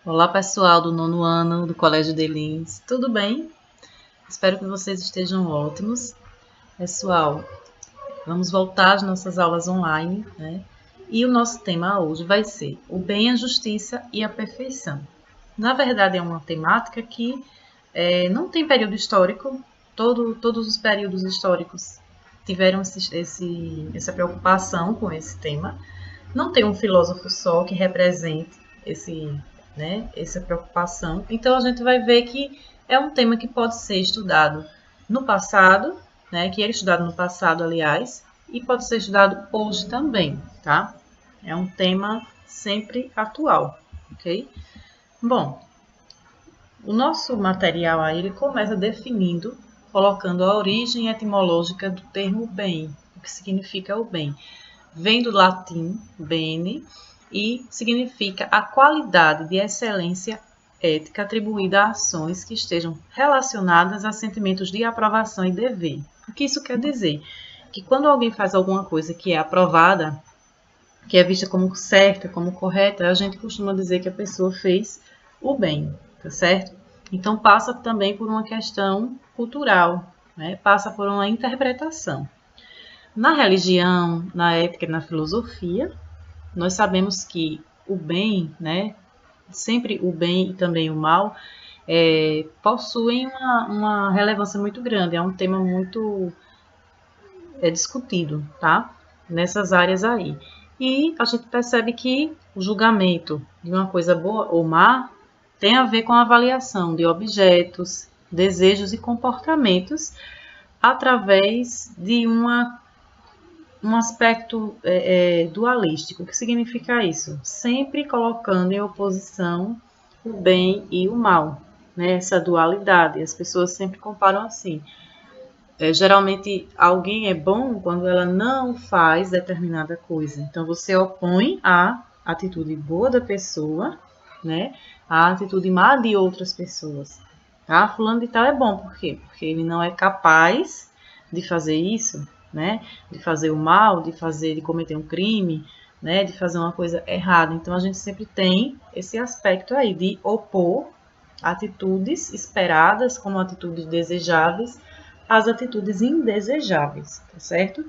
Olá, pessoal do nono ano do Colégio de Lins, tudo bem? Espero que vocês estejam ótimos. Pessoal, vamos voltar às nossas aulas online, né? E o nosso tema hoje vai ser o bem, a justiça e a perfeição. Na verdade, é uma temática que não tem período histórico, todos os períodos históricos tiveram essa preocupação com esse tema. Não tem um filósofo só que represente essa preocupação. Então a gente vai ver que é um tema que pode ser estudado no passado, né, que era estudado no passado, aliás, e pode ser estudado hoje também, tá? É um tema sempre atual, ok? Bom, o nosso material aí ele começa definindo, colocando a origem etimológica do termo bem, o que significa o bem. Vem do latim bene e significa a qualidade de excelência ética atribuída a ações que estejam relacionadas a sentimentos de aprovação e dever. O que isso quer dizer? Que quando alguém faz alguma coisa que é aprovada, que é vista como certa, como correta, a gente costuma dizer que a pessoa fez o bem, tá certo? Então passa também por uma questão cultural, né? Passa por uma interpretação. Na religião, na ética e na filosofia, nós sabemos que o bem, né, sempre o bem e também o mal, possuem uma relevância muito grande, é um tema muito discutido, tá? Nessas áreas aí. E a gente percebe que o julgamento de uma coisa boa ou má tem a ver com a avaliação de objetos, desejos e comportamentos através de um aspecto dualístico. O que significa isso? Sempre colocando em oposição o bem e o mal, né? Essa dualidade. As pessoas sempre comparam assim. Geralmente alguém é bom quando ela não faz determinada coisa. Então você opõe a atitude boa da pessoa, né? A atitude má de outras pessoas. Tá? Fulano de tal é bom, por quê? Porque ele não é capaz de fazer isso, né? De fazer o mal, de cometer um crime, né? De fazer uma coisa errada. Então a gente sempre tem esse aspecto aí de opor atitudes esperadas como atitudes desejáveis às atitudes indesejáveis, tá certo?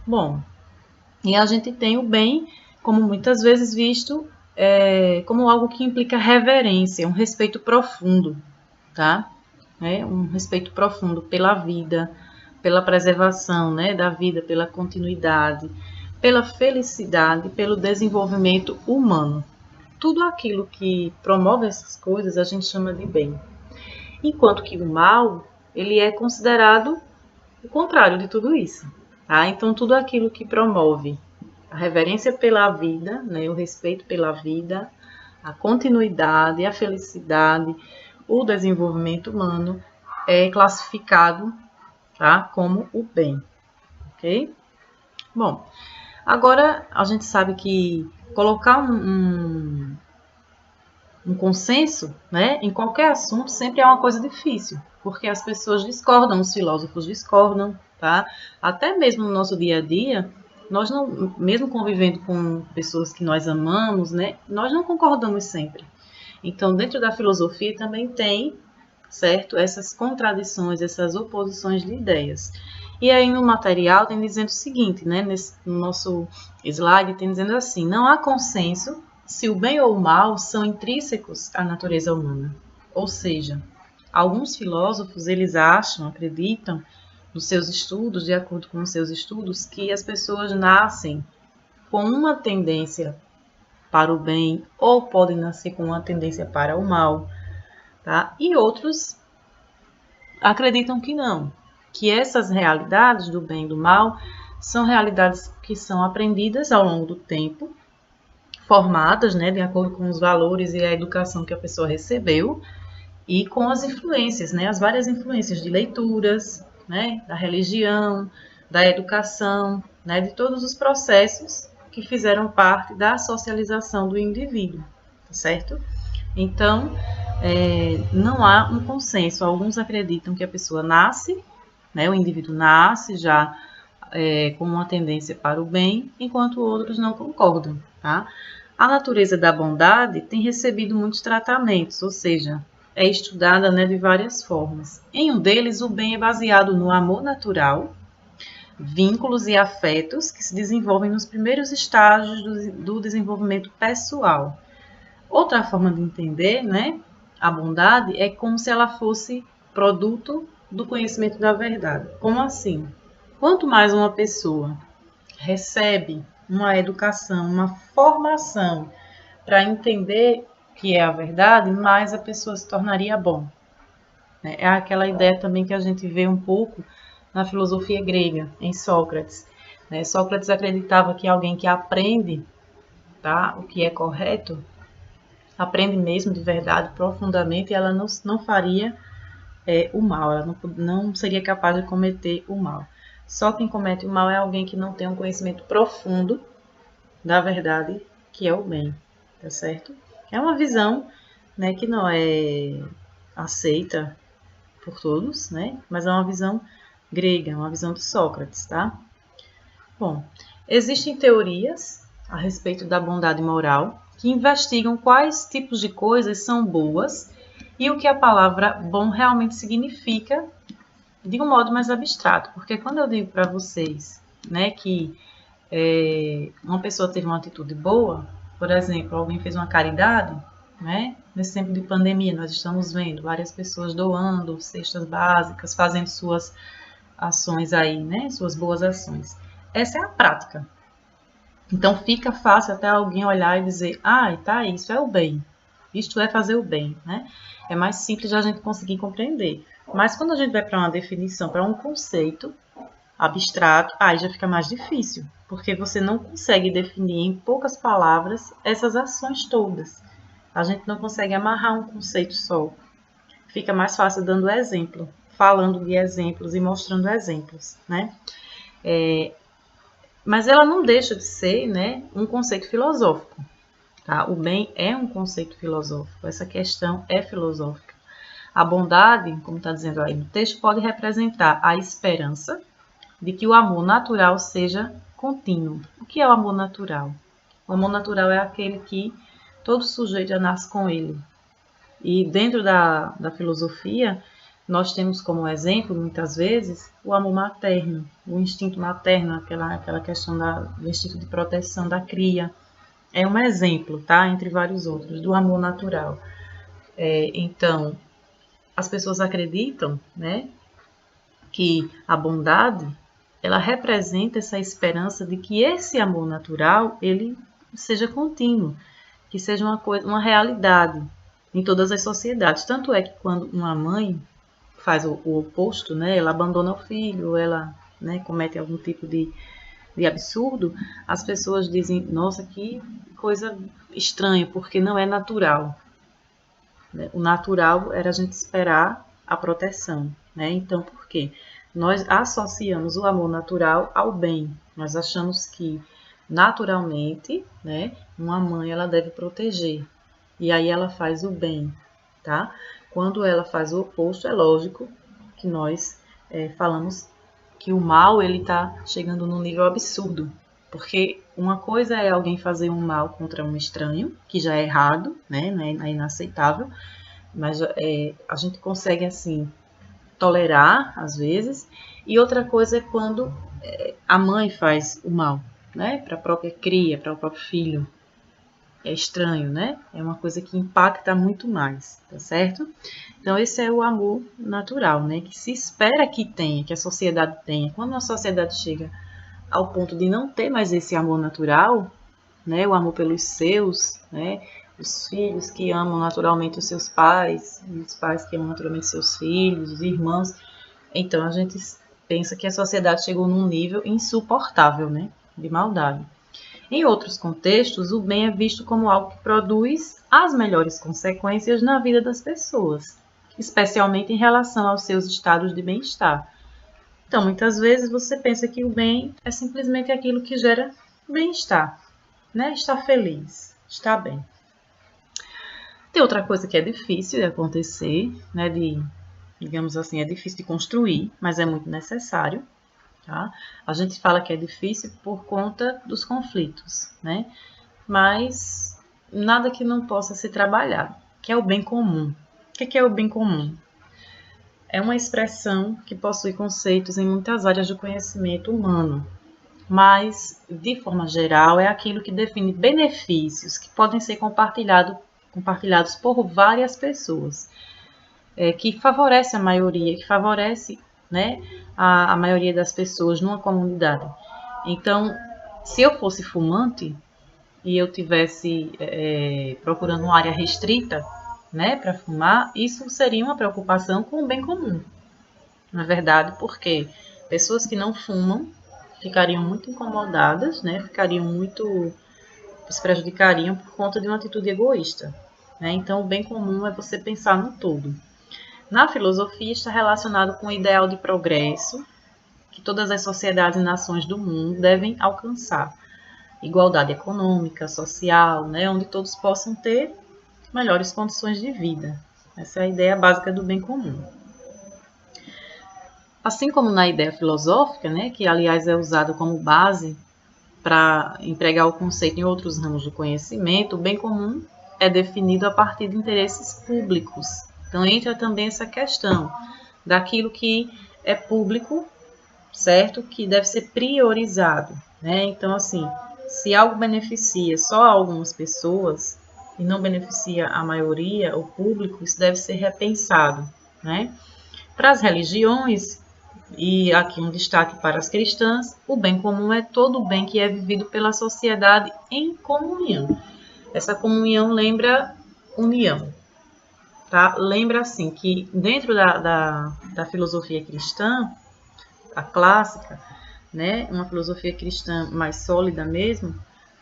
Bom, e a gente tem o bem como muitas vezes visto como algo que implica reverência, um respeito profundo, tá? Um respeito profundo pela vida, pela preservação, né, da vida, pela continuidade, pela felicidade, pelo desenvolvimento humano. Tudo aquilo que promove essas coisas a gente chama de bem. Enquanto que o mal, ele é considerado o contrário de tudo isso. Tá? Então, tudo aquilo que promove a reverência pela vida, né, o respeito pela vida, a continuidade, a felicidade, o desenvolvimento humano é classificado, tá, como o bem, ok? Bom, agora a gente sabe que colocar um consenso, né, em qualquer assunto sempre é uma coisa difícil, porque as pessoas discordam, os filósofos discordam, tá? Até mesmo no nosso dia a dia, nós não, mesmo convivendo com pessoas que nós amamos, né, nós não concordamos sempre. Então, dentro da filosofia também tem, certo, essas contradições, essas oposições de ideias. E aí no material tem dizendo o seguinte, né, no nosso slide tem dizendo assim, não há consenso se o bem ou o mal são intrínsecos à natureza humana. Ou seja, alguns filósofos, eles acham, acreditam, nos seus estudos, de acordo com os seus estudos, que as pessoas nascem com uma tendência para o bem ou podem nascer com uma tendência para o mal, tá? E outros acreditam que não, que essas realidades do bem e do mal são realidades que são aprendidas ao longo do tempo, formadas, né, de acordo com os valores e a educação que a pessoa recebeu e com as influências, né, as várias influências de leituras, né, da religião, da educação, né, de todos os processos que fizeram parte da socialização do indivíduo, certo? Então, não há um consenso. Alguns acreditam que a pessoa nasce, né, o indivíduo nasce já com uma tendência para o bem, enquanto outros não concordam, tá? A natureza da bondade tem recebido muitos tratamentos, ou seja, é estudada, né, de várias formas. Em um deles, o bem é baseado no amor natural, vínculos e afetos que se desenvolvem nos primeiros estágios do desenvolvimento pessoal. Outra forma de entender, né, a bondade é como se ela fosse produto do conhecimento da verdade. Como assim? Quanto mais uma pessoa recebe uma educação, uma formação para entender o que é a verdade, mais a pessoa se tornaria bom. É aquela ideia também que a gente vê um pouco na filosofia grega, em Sócrates. Sócrates acreditava que alguém que aprende, tá, o que é correto, aprende mesmo de verdade, profundamente, ela não faria o mal, ela não seria capaz de cometer o mal. Só quem comete o mal é alguém que não tem um conhecimento profundo da verdade, que é o bem, tá certo? É uma visão, né, que não é aceita por todos, né, mas é uma visão grega, uma visão de Sócrates, tá? Bom, existem teorias a respeito da bondade moral que investigam quais tipos de coisas são boas e o que a palavra bom realmente significa de um modo mais abstrato, porque quando eu digo para vocês, né, que uma pessoa teve uma atitude boa, por exemplo, alguém fez uma caridade, né? Nesse tempo de pandemia, nós estamos vendo várias pessoas doando cestas básicas, fazendo suas ações aí, né? Suas boas ações. Essa é a prática. Então fica fácil até alguém olhar e dizer, tá, isso é o bem. Isto é fazer o bem, né? É mais simples de a gente conseguir compreender. Mas quando a gente vai para uma definição, para um conceito abstrato, aí já fica mais difícil, porque você não consegue definir em poucas palavras essas ações todas. A gente não consegue amarrar um conceito só. Fica mais fácil dando exemplo, falando de exemplos e mostrando exemplos, né? Mas ela não deixa de ser, né, um conceito filosófico. Tá? O bem é um conceito filosófico, essa questão é filosófica. A bondade, como está dizendo aí no texto, pode representar a esperança de que o amor natural seja contínuo. O que é o amor natural? O amor natural é aquele que todo sujeito já nasce com ele. E dentro da filosofia, nós temos como exemplo, muitas vezes, o amor materno, o instinto materno, aquela questão do instinto de proteção da cria. É um exemplo, tá? Entre vários outros, do amor natural. Então, as pessoas acreditam, né, que a bondade, ela representa essa esperança de que esse amor natural, ele seja contínuo, que seja uma realidade em todas as sociedades. Tanto é que quando uma mãe faz o oposto, né, ela abandona o filho, ela, né, comete algum tipo de absurdo, as pessoas dizem, nossa, que coisa estranha, porque não é natural. O natural era a gente esperar a proteção, né? Então, por quê? Nós associamos o amor natural ao bem. Nós achamos que, naturalmente, né, uma mãe ela deve proteger. E aí ela faz o bem, tá? Quando ela faz o oposto, é lógico que nós falamos que o mal ele está chegando num nível absurdo. Porque uma coisa é alguém fazer um mal contra um estranho, que já é errado, né? É inaceitável, mas a gente consegue, assim, tolerar, às vezes. E outra coisa é quando a mãe faz o mal, né? Para a própria cria, para o próprio filho. É estranho, né? É uma coisa que impacta muito mais, tá certo? Então, esse é o amor natural, né? Que se espera que tenha, que a sociedade tenha. Quando a sociedade chega ao ponto de não ter mais esse amor natural, né? O amor pelos seus, né? Os filhos que amam naturalmente os seus pais, e os pais que amam naturalmente seus filhos, os irmãos. Então, a gente pensa que a sociedade chegou num nível insuportável, né? De maldade. Em outros contextos, o bem é visto como algo que produz as melhores consequências na vida das pessoas, especialmente em relação aos seus estados de bem-estar. Então, muitas vezes você pensa que o bem é simplesmente aquilo que gera bem-estar, né? Estar feliz, estar bem. Tem outra coisa que é difícil de acontecer, né? Digamos assim, é difícil de construir, mas é muito necessário. Tá? A gente fala que é difícil por conta dos conflitos, né? mas nada que não possa ser trabalhado, que é o bem comum. O que é o bem comum? É uma expressão que possui conceitos em muitas áreas do conhecimento humano, mas, de forma geral, é aquilo que define benefícios que podem ser compartilhados por várias pessoas, que favorece a maioria, que favorece, né, a maioria das pessoas numa comunidade. Então, se eu fosse fumante e eu tivesse procurando uma área restrita, né, para fumar, isso seria uma preocupação com o bem comum, na verdade, porque pessoas que não fumam ficariam muito incomodadas, né, se prejudicariam por conta de uma atitude egoísta, né? Então, o bem comum é você pensar no todo. Na filosofia está relacionado com o ideal de progresso que todas as sociedades e nações do mundo devem alcançar. Igualdade econômica, social, né, onde todos possam ter melhores condições de vida. Essa é a ideia básica do bem comum. Assim como na ideia filosófica, né, que aliás é usado como base para empregar o conceito em outros ramos do conhecimento, o bem comum é definido a partir de interesses públicos. Então entra também essa questão daquilo que é público, certo? Que deve ser priorizado, né? Então, assim, se algo beneficia só algumas pessoas e não beneficia a maioria, o público, isso deve ser repensado, né? Para as religiões, e aqui um destaque para as cristãs, o bem comum é todo o bem que é vivido pela sociedade em comunhão. Essa comunhão lembra união, tá? Lembra, assim, que dentro da filosofia cristã, a clássica, né, uma filosofia cristã mais sólida mesmo,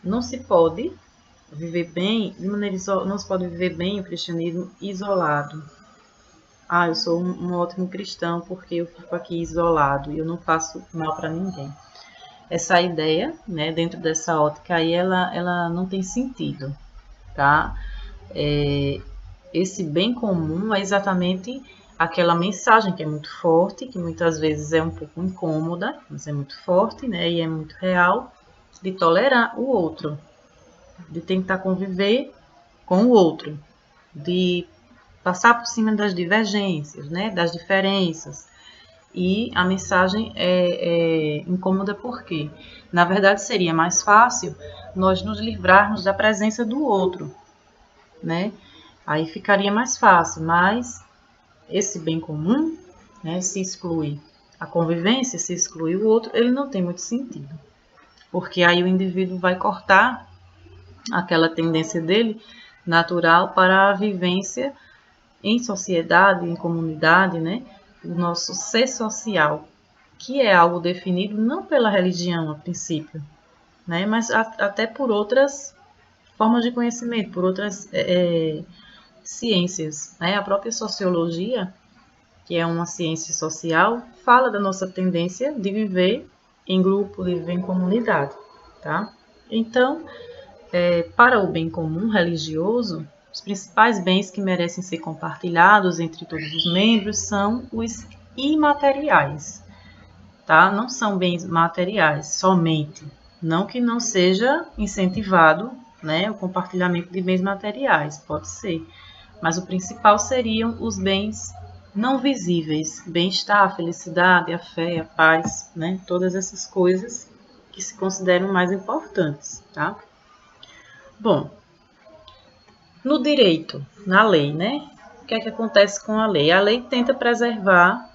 não se pode viver bem, de maneira não se pode viver bem o cristianismo isolado. Ah, eu sou um ótimo cristão porque eu fico aqui isolado e eu não faço mal para ninguém. Essa ideia, né, dentro dessa ótica aí, ela não tem sentido, tá? Esse bem comum é exatamente aquela mensagem que é muito forte, que muitas vezes é um pouco incômoda, mas é muito forte, né, e é muito real, de tolerar o outro, de tentar conviver com o outro, de passar por cima das divergências, né, das diferenças. E a mensagem é incômoda porque, na verdade, seria mais fácil nós nos livrarmos da presença do outro, né? Aí ficaria mais fácil, mas esse bem comum, né, se exclui a convivência, se exclui o outro, ele não tem muito sentido. Porque aí o indivíduo vai cortar aquela tendência dele natural para a vivência em sociedade, em comunidade, né? O nosso ser social, que é algo definido não pela religião a princípio, né? Mas até por outras formas de conhecimento, por outras ciências, né? A própria sociologia, que é uma ciência social, fala da nossa tendência de viver em grupo, de viver em comunidade, tá? Então, para o bem comum religioso, os principais bens que merecem ser compartilhados entre todos os membros são os imateriais, tá? Não são bens materiais somente, não que não seja incentivado, né, o compartilhamento de bens materiais, pode ser, mas o principal seriam os bens não visíveis, bem-estar, a felicidade, a fé, a paz, né? Todas essas coisas que se consideram mais importantes, tá? Bom, no direito, na lei, né? O que é que acontece com a lei? A lei tenta preservar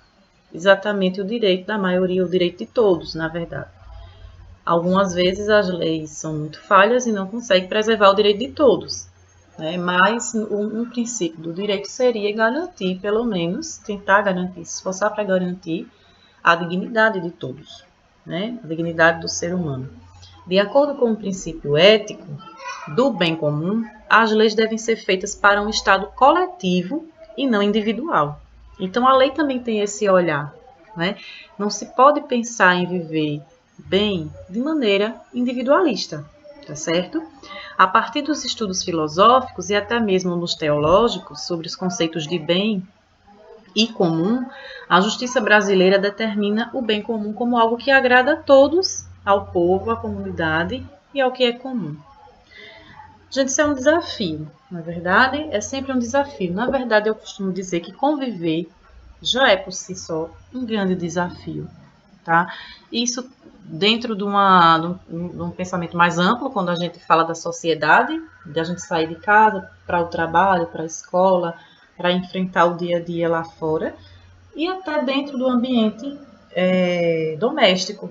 exatamente o direito da maioria, o direito de todos, na verdade. Algumas vezes as leis são muito falhas e não conseguem preservar o direito de todos, né? Mas um princípio do direito seria garantir, pelo menos, tentar garantir, se esforçar para garantir a dignidade de todos, né? A dignidade do ser humano. De acordo com o princípio ético do bem comum, as leis devem ser feitas para um estado coletivo e não individual. Então a lei também tem esse olhar, né? Não se pode pensar em viver bem de maneira individualista, tá certo? A partir dos estudos filosóficos e até mesmo nos teológicos sobre os conceitos de bem e comum, a justiça brasileira determina o bem comum como algo que agrada a todos, ao povo, à comunidade e ao que é comum. Gente, isso é um desafio, na verdade, é sempre um desafio. Na verdade, eu costumo dizer que conviver já é por si só um grande desafio, tá? Isso dentro de um pensamento mais amplo, quando a gente fala da sociedade, de a gente sair de casa para o trabalho, para a escola, para enfrentar o dia a dia lá fora, e até dentro do ambiente doméstico,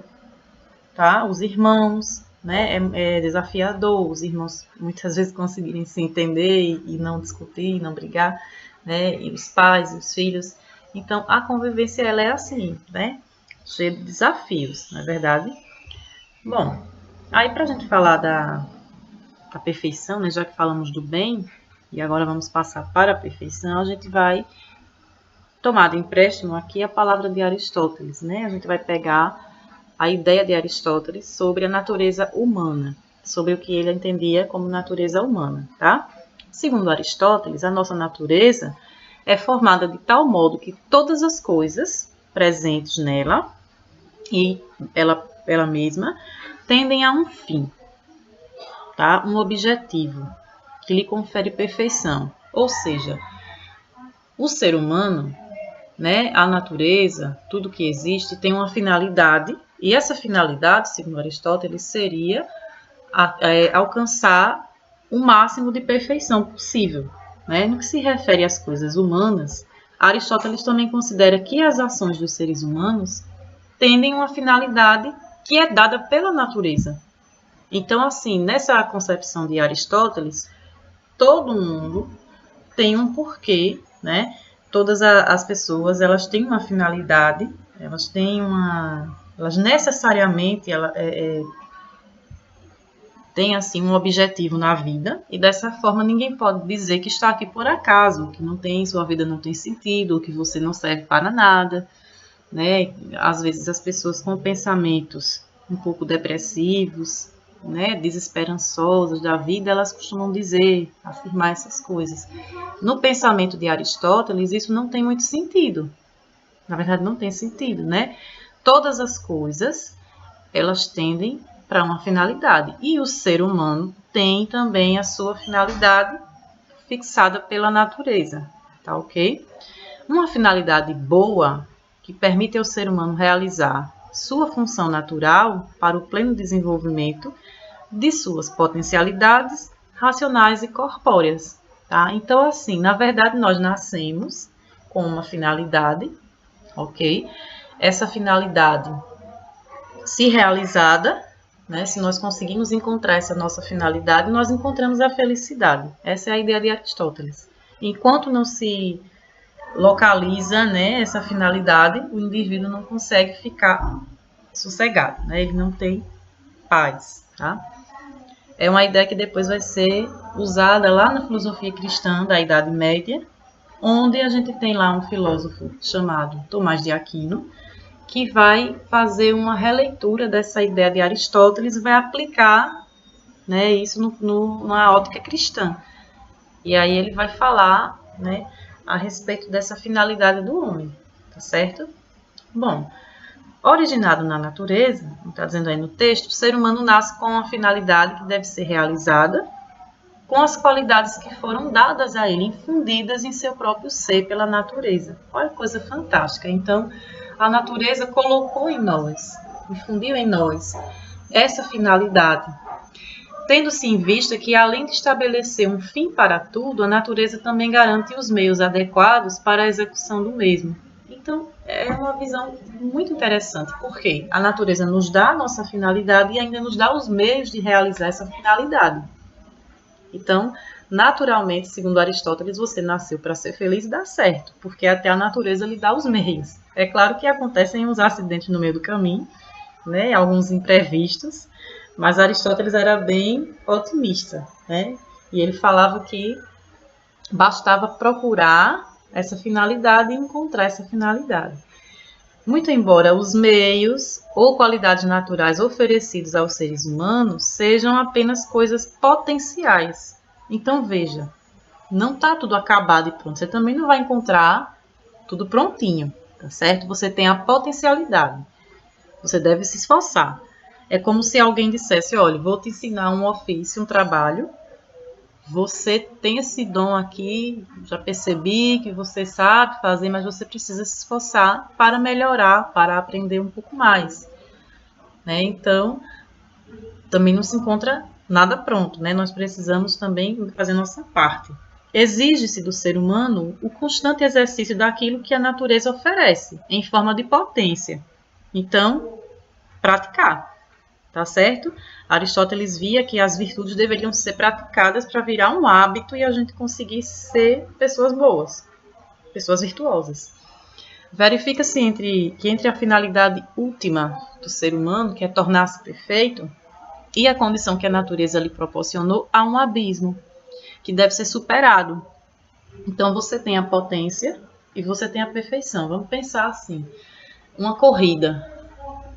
tá? Os irmãos, né? É desafiador os irmãos muitas vezes conseguirem se entender e não discutir, não brigar, né? E os pais, os filhos. Então, a convivência, ela é assim, né? Cheia de desafios, não é verdade? Bom, aí para a gente falar da perfeição, né? Já que falamos do bem, e agora vamos passar para a perfeição, a gente vai tomar de empréstimo aqui a palavra de Aristóteles, né? A gente vai pegar a ideia de Aristóteles sobre a natureza humana, sobre o que ele entendia como natureza humana, tá? Segundo Aristóteles, a nossa natureza é formada de tal modo que todas as coisas presentes nela e ela mesma tendem a um fim, tá? Um objetivo que lhe confere perfeição. Ou seja, o ser humano, né, a natureza, tudo que existe tem uma finalidade, e essa finalidade, segundo Aristóteles, seria alcançar o máximo de perfeição possível. Né? No que se refere às coisas humanas, Aristóteles também considera que as ações dos seres humanos tendem uma finalidade que é dada pela natureza. Então, assim, nessa concepção de Aristóteles, todo mundo tem um porquê, né? Todas as pessoas, elas têm uma finalidade, elas necessariamente têm assim um objetivo na vida, e dessa forma ninguém pode dizer que está aqui por acaso, que não tem, sua vida não tem sentido, que você não serve para nada, né? Às vezes as pessoas com pensamentos um pouco depressivos, né, desesperançosas da vida, elas costumam dizer, afirmar essas coisas. No pensamento de Aristóteles, isso não tem muito sentido. Na verdade, não tem sentido, né? Todas as coisas, elas tendem para uma finalidade. E o ser humano tem também a sua finalidade fixada pela natureza, tá ok? Uma finalidade boa que permite ao ser humano realizar sua função natural para o pleno desenvolvimento de suas potencialidades racionais e corpóreas, tá? Então, assim, na verdade, nós nascemos com uma finalidade, ok? Essa finalidade, se realizada, né? Se nós conseguimos encontrar essa nossa finalidade, nós encontramos a felicidade. Essa é a ideia de Aristóteles. Enquanto não se localiza, né, essa finalidade, o indivíduo não consegue ficar sossegado, né? Ele não tem paz, tá? É uma ideia que depois vai ser usada lá na filosofia cristã da Idade Média, onde a gente tem lá um filósofo chamado Tomás de Aquino, que vai fazer uma releitura dessa ideia de Aristóteles e vai aplicar, né, isso na ótica cristã. E aí ele vai falar, né, a respeito dessa finalidade do homem, tá certo? Bom, originado na natureza, está dizendo aí no texto, o ser humano nasce com uma finalidade que deve ser realizada, com as qualidades que foram dadas a ele, infundidas em seu próprio ser pela natureza. Olha que coisa fantástica. Então, a natureza colocou em nós, infundiu em nós essa finalidade, tendo-se em vista que, além de estabelecer um fim para tudo, a natureza também garante os meios adequados para a execução do mesmo. Então, é uma visão muito interessante, porque a natureza nos dá a nossa finalidade e ainda nos dá os meios de realizar essa finalidade. Então, naturalmente, segundo Aristóteles, você nasceu para ser feliz e dá certo, porque até a natureza lhe dá os meios. É claro que acontecem uns acidentes no meio do caminho, né, alguns imprevistos, mas Aristóteles era bem otimista, né? E ele falava que bastava procurar essa finalidade e encontrar essa finalidade. Muito embora os meios ou qualidades naturais oferecidos aos seres humanos sejam apenas coisas potenciais. Então, veja, não está tudo acabado e pronto. Você também não vai encontrar tudo prontinho, tá certo? Você tem a potencialidade. Você deve se esforçar. É como se alguém dissesse, olha, vou te ensinar um ofício, um trabalho, você tem esse dom aqui, já percebi que você sabe fazer, mas você precisa se esforçar para melhorar, para aprender um pouco mais, né? Então, também não se encontra nada pronto, né? Nós precisamos também fazer nossa parte. Exige-se do ser humano o constante exercício daquilo que a natureza oferece, em forma de potência. Então, praticar, tá certo? Aristóteles via que as virtudes deveriam ser praticadas para virar um hábito e a gente conseguir ser pessoas boas, pessoas virtuosas. Verifica-se que entre a finalidade última do ser humano, que é tornar-se perfeito, e a condição que a natureza lhe proporcionou, há um abismo que deve ser superado. Então, você tem a potência e você tem a perfeição. Vamos pensar assim, uma corrida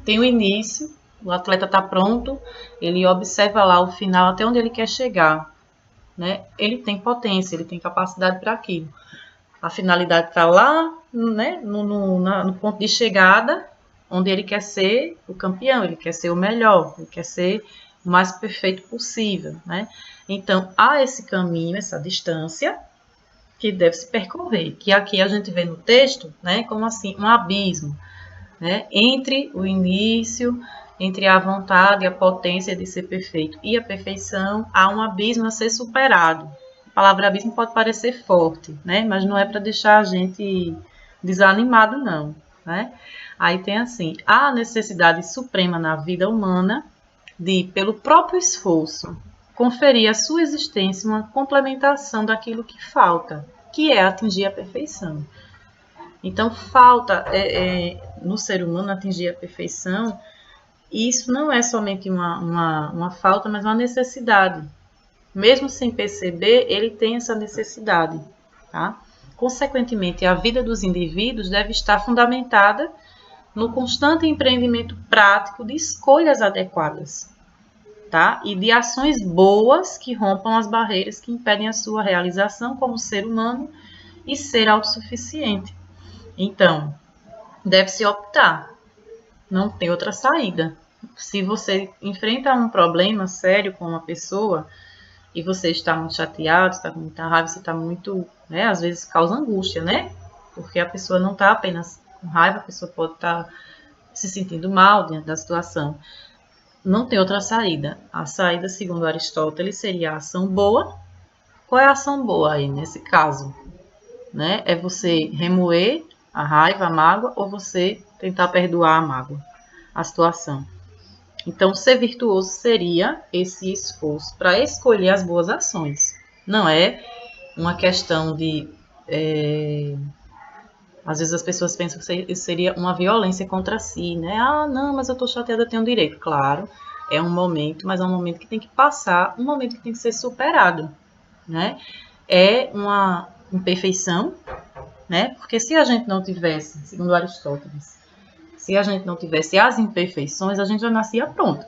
tem o início, o atleta está pronto, ele observa lá o final, até onde ele quer chegar, né? Ele tem potência, ele tem capacidade para aquilo. A finalidade está lá, né? No ponto de chegada, onde ele quer ser o campeão, ele quer ser o melhor, ele quer ser o mais perfeito possível, né? Então, há esse caminho, essa distância que deve se percorrer, que aqui a gente vê no texto, né, como assim, um abismo, né, entre o início, entre a vontade e a potência de ser perfeito e a perfeição, há um abismo a ser superado. A palavra abismo pode parecer forte, né, mas não é para deixar a gente desanimado, não, né? Aí tem assim, há a necessidade suprema na vida humana de, pelo próprio esforço, conferir à sua existência uma complementação daquilo que falta, que é atingir a perfeição. Então, falta no ser humano atingir a perfeição, e isso não é somente uma falta, mas uma necessidade. Mesmo sem perceber, ele tem essa necessidade. Tá? Consequentemente, a vida dos indivíduos deve estar fundamentada no constante empreendimento prático de escolhas adequadas, tá? E de ações boas que rompam as barreiras que impedem a sua realização como ser humano e ser autossuficiente. Então, deve-se optar, não tem outra saída. Se você enfrenta um problema sério com uma pessoa e você está muito chateado, está com muita raiva, você está muito, né, às vezes causa angústia, né? Porque a pessoa não está apenas com raiva, a pessoa pode estar se sentindo mal diante da situação. Não tem outra saída. A saída, segundo Aristóteles, seria a ação boa. Qual é a ação boa aí, nesse caso? Né? É você remoer a raiva, a mágoa, ou você tentar perdoar a mágoa, a situação. Então, ser virtuoso seria esse esforço para escolher as boas ações. Não é uma questão de... às vezes as pessoas pensam que isso seria uma violência contra si, né? Ah, não, mas eu estou chateada, eu tenho direito. Claro, é um momento, mas é um momento que tem que passar, um momento que tem que ser superado, né? É uma imperfeição, né? Porque se a gente não tivesse, segundo Aristóteles, se a gente não tivesse as imperfeições, a gente já nascia pronto.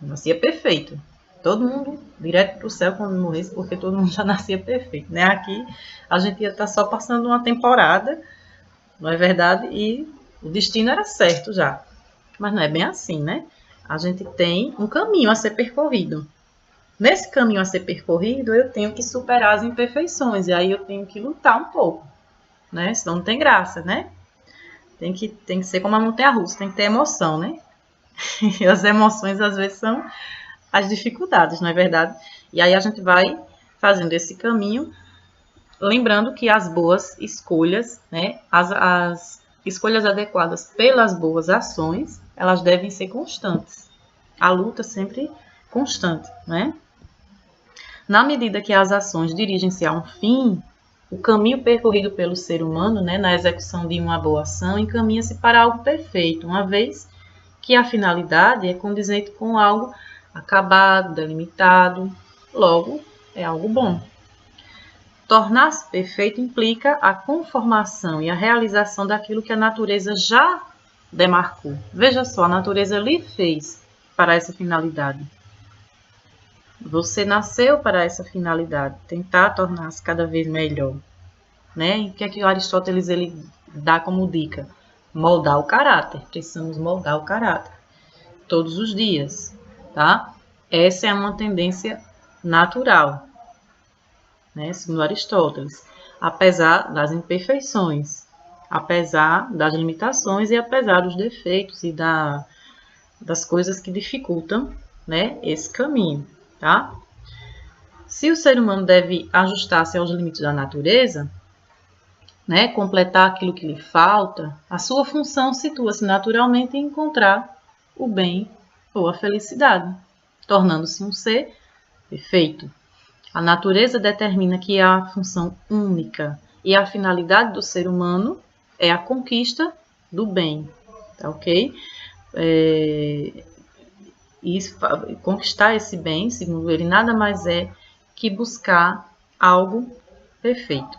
Nascia perfeito. Todo mundo direto para o céu quando morresse, porque todo mundo já nascia perfeito, né? Aqui a gente ia estar só passando uma temporada, não é verdade? E o destino era certo já. Mas não é bem assim, né? A gente tem um caminho a ser percorrido. Nesse caminho a ser percorrido, eu tenho que superar as imperfeições. E aí eu tenho que lutar um pouco, né? Senão não tem graça, né? Tem que ser como a montanha-russa, tem que ter emoção, né? E as emoções, às vezes, são as dificuldades, não é verdade? E aí a gente vai fazendo esse caminho, lembrando que as boas escolhas, né? As escolhas adequadas pelas boas ações, elas devem ser constantes. A luta sempre constante, né? Na medida que as ações dirigem-se a um fim, o caminho percorrido pelo ser humano, né, na execução de uma boa ação, encaminha-se para algo perfeito, uma vez que a finalidade é condizente com algo acabado, delimitado, logo é algo bom. Tornar-se perfeito implica a conformação e a realização daquilo que a natureza já demarcou. Veja só, a natureza lhe fez para essa finalidade. Você nasceu para essa finalidade, tentar tornar-se cada vez melhor, né? E o que é que o Aristóteles ele dá como dica? Moldar o caráter. Precisamos moldar o caráter todos os dias, tá? Essa é uma tendência natural. né, segundo Aristóteles, apesar das imperfeições, apesar das limitações e apesar dos defeitos e das coisas que dificultam, né, esse caminho, tá? Se o ser humano deve ajustar-se aos limites da natureza, né, completar aquilo que lhe falta, a sua função situa-se naturalmente em encontrar o bem ou a felicidade, tornando-se um ser perfeito. A natureza determina que há a função única e a finalidade do ser humano é a conquista do bem, tá ok? E conquistar esse bem, segundo ele, nada mais é que buscar algo perfeito,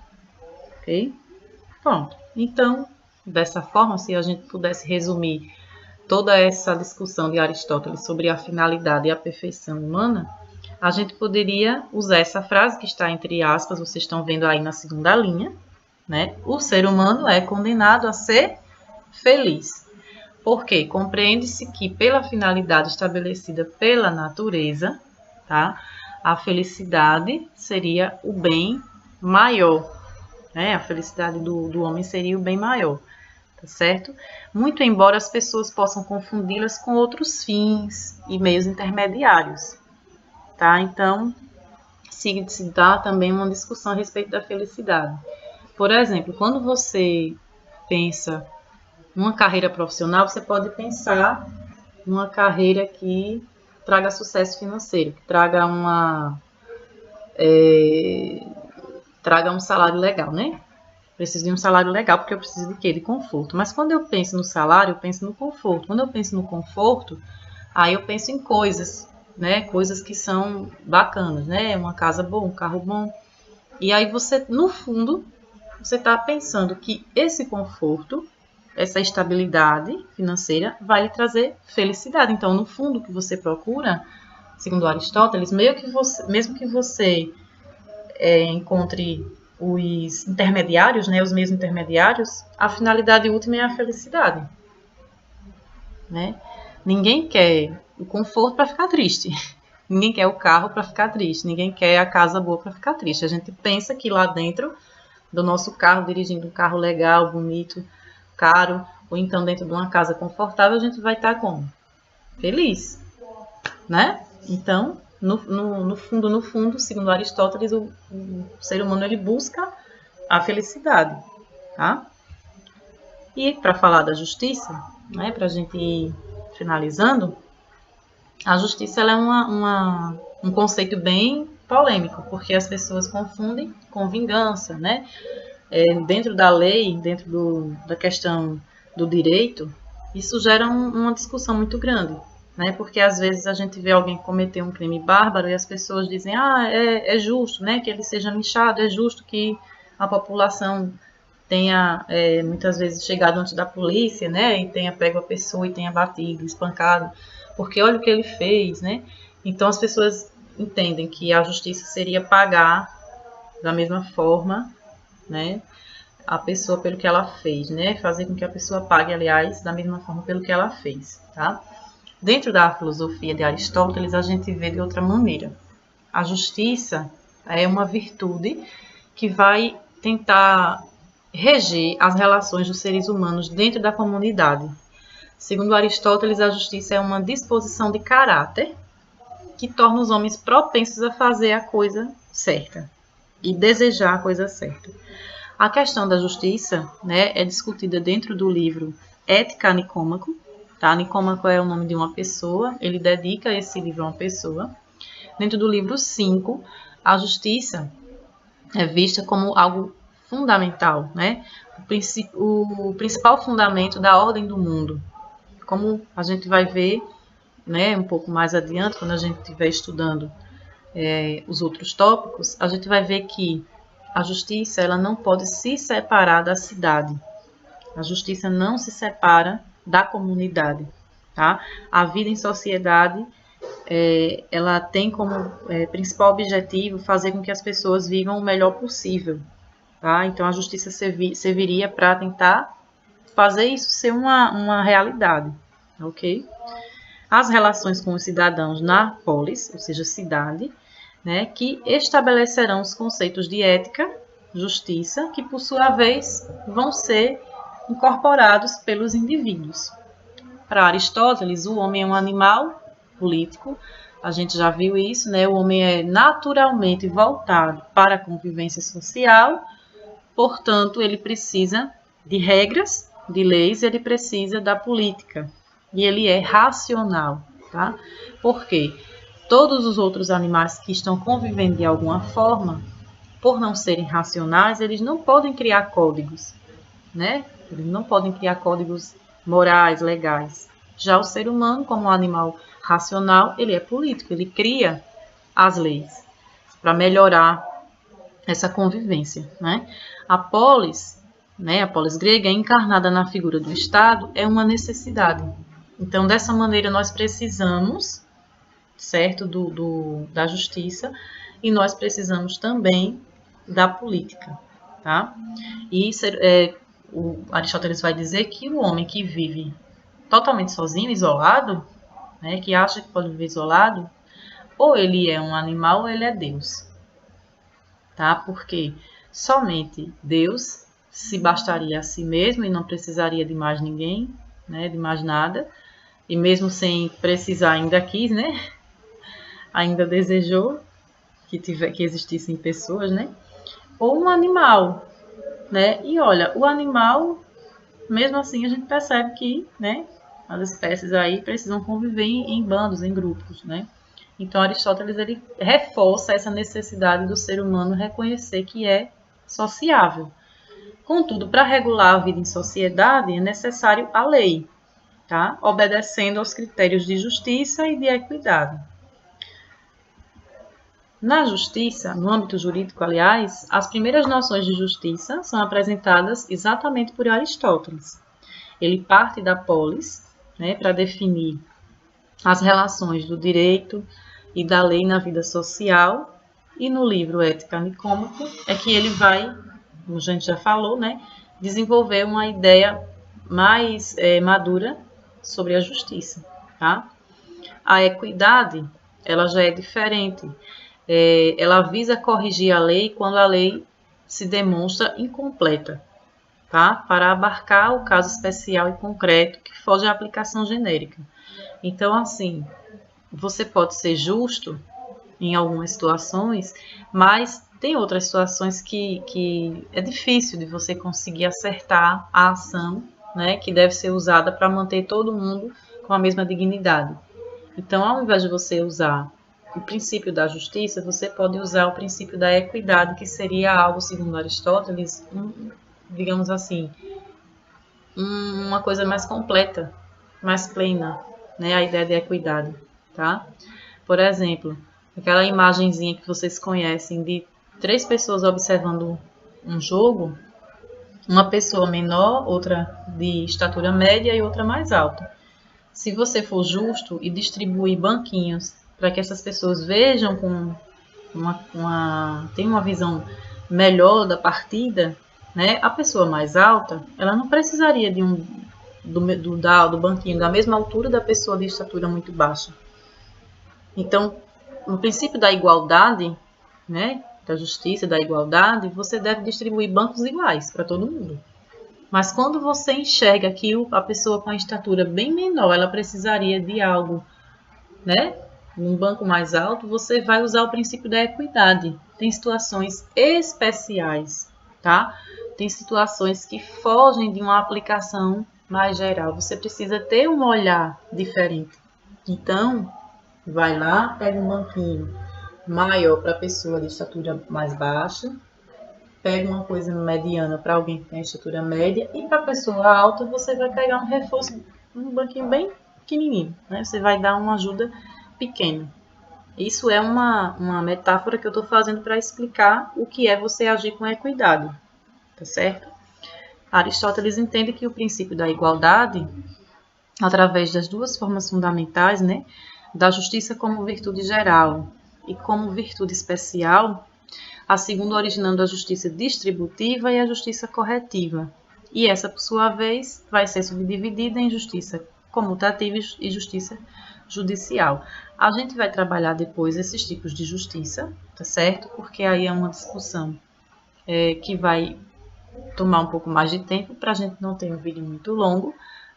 ok? Pronto. Então, dessa forma, se a gente pudesse resumir toda essa discussão de Aristóteles sobre a finalidade e a perfeição humana, a gente poderia usar essa frase que está entre aspas, vocês estão vendo aí na segunda linha, né? O ser humano é condenado a ser feliz. Porque compreende-se que pela finalidade estabelecida pela natureza, tá? A felicidade seria o bem maior, né? A felicidade do homem seria o bem maior, tá certo? Muito embora as pessoas possam confundi-las com outros fins e meios intermediários, tá? Então, se dá também uma discussão a respeito da felicidade. Por exemplo, quando você pensa numa carreira profissional, você pode pensar numa carreira que traga sucesso financeiro, que traga traga um salário legal, né? Preciso de um salário legal porque eu preciso de quê? De conforto. Mas quando eu penso no salário, eu penso no conforto. Quando eu penso no conforto, aí eu penso em coisas, né? Coisas que são bacanas, né? Uma casa boa, um carro bom. E aí você, no fundo, você está pensando que esse conforto, essa estabilidade financeira vai lhe trazer felicidade. Então, no fundo, o que você procura, segundo Aristóteles, mesmo que você encontre os intermediários, né, os meios intermediários, a finalidade última é a felicidade, né? Ninguém quer o conforto para ficar triste. Ninguém quer o carro para ficar triste. Ninguém quer a casa boa para ficar triste. A gente pensa que lá dentro do nosso carro, dirigindo um carro legal, bonito, caro, ou então dentro de uma casa confortável, a gente vai estar como? Feliz, né? Então, no fundo, segundo Aristóteles, o ser humano ele busca a felicidade, tá? E para falar da justiça, né, para a gente ir finalizando, a justiça ela é um conceito bem polêmico, porque as pessoas confundem com vingança, né? Dentro da lei, da questão do direito, isso gera uma discussão muito grande, né? Porque às vezes a gente vê alguém cometer um crime bárbaro e as pessoas dizem, é justo, né, que ele seja linchado, é justo que a população tenha muitas vezes chegado antes da polícia, né, e tenha pego a pessoa e tenha batido, espancado, porque olha o que ele fez, né? Então as pessoas entendem que a justiça seria pagar da mesma forma, né, a pessoa pelo que ela fez, né? Fazer com que a pessoa pague, aliás, da mesma forma pelo que ela fez, tá? Dentro da filosofia de Aristóteles, a gente vê de outra maneira. A justiça é uma virtude que vai tentar reger as relações dos seres humanos dentro da comunidade. Segundo Aristóteles, a justiça é uma disposição de caráter que torna os homens propensos a fazer a coisa certa e desejar a coisa certa. A questão da justiça, né, é discutida dentro do livro Ética a Nicômaco. Tá? Nicômaco é o nome de uma pessoa, ele dedica esse livro a uma pessoa. Dentro do livro 5, a justiça é vista como algo fundamental, né? O principal fundamento da ordem do mundo. Como a gente vai ver, né, um pouco mais adiante, quando a gente estiver estudando os outros tópicos, a gente vai ver que a justiça ela não pode se separar da cidade. A justiça não se separa da comunidade. Tá? A vida em sociedade ela tem como principal objetivo fazer com que as pessoas vivam o melhor possível. Tá? Então a justiça serviria para tentar fazer isso ser uma realidade. Ok? As relações com os cidadãos na polis, ou seja, cidade, né, que estabelecerão os conceitos de ética, justiça, que por sua vez vão ser incorporados pelos indivíduos. Para Aristóteles, o homem é um animal político, a gente já viu isso, né? O homem é naturalmente voltado para a convivência social, portanto, ele precisa de regras, de leis, ele precisa da política, e ele é racional, tá? Por quê? Todos os outros animais que estão convivendo de alguma forma, por não serem racionais, eles não podem criar códigos, né? Eles não podem criar códigos morais, legais. Já o ser humano, como um animal racional, ele é político, ele cria as leis para melhorar essa convivência, né? A polis, né, a polis grega, encarnada na figura do Estado, é uma necessidade. Então, dessa maneira, nós precisamos, certo, da justiça, e nós precisamos também da política, tá? E o Aristóteles vai dizer que o homem que vive totalmente sozinho, isolado, né, que acha que pode viver isolado, ou ele é um animal ou ele é Deus, tá? Porque somente Deus se bastaria a si mesmo e não precisaria de mais ninguém, né, de mais nada, e mesmo sem precisar ainda quis, né, ainda desejou que existissem pessoas, né, ou um animal, né, e olha, o animal, mesmo assim, a gente percebe que, né, as espécies aí precisam conviver em bandos, em grupos, né. Então, Aristóteles ele reforça essa necessidade do ser humano reconhecer que é sociável. Contudo, para regular a vida em sociedade, é necessário a lei, tá? Obedecendo aos critérios de justiça e de equidade. Na justiça, no âmbito jurídico, aliás, as primeiras noções de justiça são apresentadas exatamente por Aristóteles. Ele parte da polis, né, para definir as relações do direito e da lei na vida social, e no livro Ética Nicômaco é que ele vai, como a gente já falou, né, desenvolver uma ideia mais madura sobre a justiça, tá? A equidade, ela já é diferente. Ela visa corrigir a lei quando a lei se demonstra incompleta, tá? Para abarcar o caso especial e concreto que foge à aplicação genérica. Então, assim, você pode ser justo em algumas situações, mas tem outras situações que é difícil de você conseguir acertar a ação, né, que deve ser usada para manter todo mundo com a mesma dignidade. Então, ao invés de você usar o princípio da justiça, você pode usar o princípio da equidade, que seria algo, segundo Aristóteles, digamos assim, uma coisa mais completa, mais plena, né, a ideia de equidade, tá? Por exemplo, aquela imagenzinha que vocês conhecem de 3 pessoas observando um jogo, uma pessoa menor, outra de estatura média e outra mais alta. Se você for justo e distribuir banquinhos para que essas pessoas vejam com tenham uma visão melhor da partida, né? A pessoa mais alta, ela não precisaria de do banquinho da mesma altura da pessoa de estatura muito baixa. Então, no princípio da igualdade, né, da justiça, da igualdade, você deve distribuir bancos iguais para todo mundo. Mas quando você enxerga que a pessoa com a estatura bem menor, ela precisaria de algo, né, num banco mais alto, você vai usar o princípio da equidade. Tem situações especiais, tá? Tem situações que fogem de uma aplicação mais geral. Você precisa ter um olhar diferente. Então, vai lá, pega um banquinho maior para a pessoa de estatura mais baixa, pega uma coisa mediana para alguém que tem estatura média, e para a pessoa alta você vai pegar um reforço, um banquinho bem pequenininho, né? Você vai dar uma ajuda pequena. Isso é uma metáfora que eu estou fazendo para explicar o que é você agir com equidade, tá certo? Aristóteles entende que o princípio da igualdade, através das duas formas fundamentais, né, da justiça como virtude geral e como virtude especial, a segunda originando a justiça distributiva e a justiça corretiva. E essa, por sua vez, vai ser subdividida em justiça comutativa e justiça judicial. A gente vai trabalhar depois esses tipos de justiça, tá certo? Porque aí é uma discussão que vai tomar um pouco mais de tempo para a gente não ter um vídeo muito longo.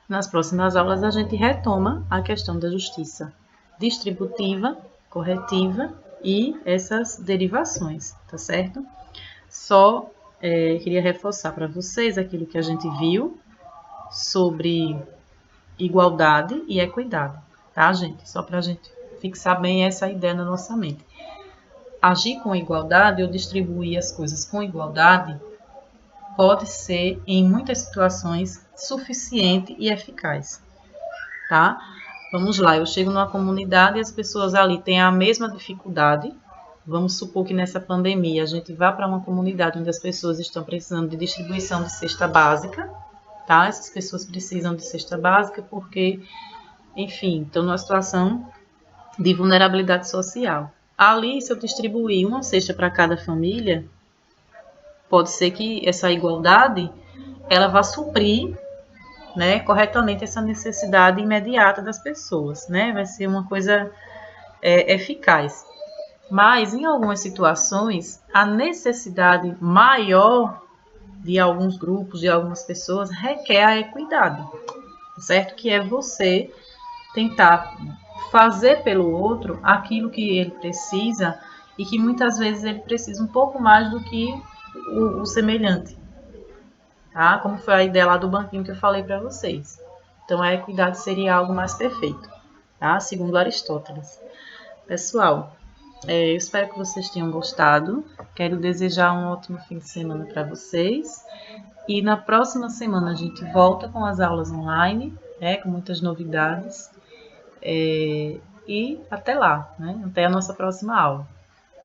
Nas próximas aulas a gente retoma a questão da justiça distributiva, corretiva e essas derivações, tá certo? Só queria reforçar para vocês aquilo que a gente viu sobre igualdade e equidade, tá, gente? Só para a gente fixar bem essa ideia na nossa mente. Agir com igualdade ou distribuir as coisas com igualdade pode ser, em muitas situações, suficiente e eficaz, tá? Vamos lá, eu chego numa comunidade e as pessoas ali têm a mesma dificuldade. Vamos supor que nessa pandemia a gente vá para uma comunidade onde as pessoas estão precisando de distribuição de cesta básica, tá? Essas pessoas precisam de cesta básica porque, enfim, estão numa situação de vulnerabilidade social. Ali, se eu distribuir uma cesta para cada família, pode ser que essa igualdade ela vá suprir, né, corretamente essa necessidade imediata das pessoas, né? Vai ser uma coisa eficaz. Mas, em algumas situações, a necessidade maior de alguns grupos, de algumas pessoas, requer a equidade, certo? Que é você tentar fazer pelo outro aquilo que ele precisa e que muitas vezes ele precisa um pouco mais do que o semelhante, tá? Como foi a ideia lá do banquinho que eu falei para vocês. Então, a equidade seria algo mais perfeito, tá? Segundo Aristóteles. Pessoal, eu espero que vocês tenham gostado. Quero desejar um ótimo fim de semana para vocês. E na próxima semana a gente volta com as aulas online, né, com muitas novidades. E até lá, né? Até a nossa próxima aula.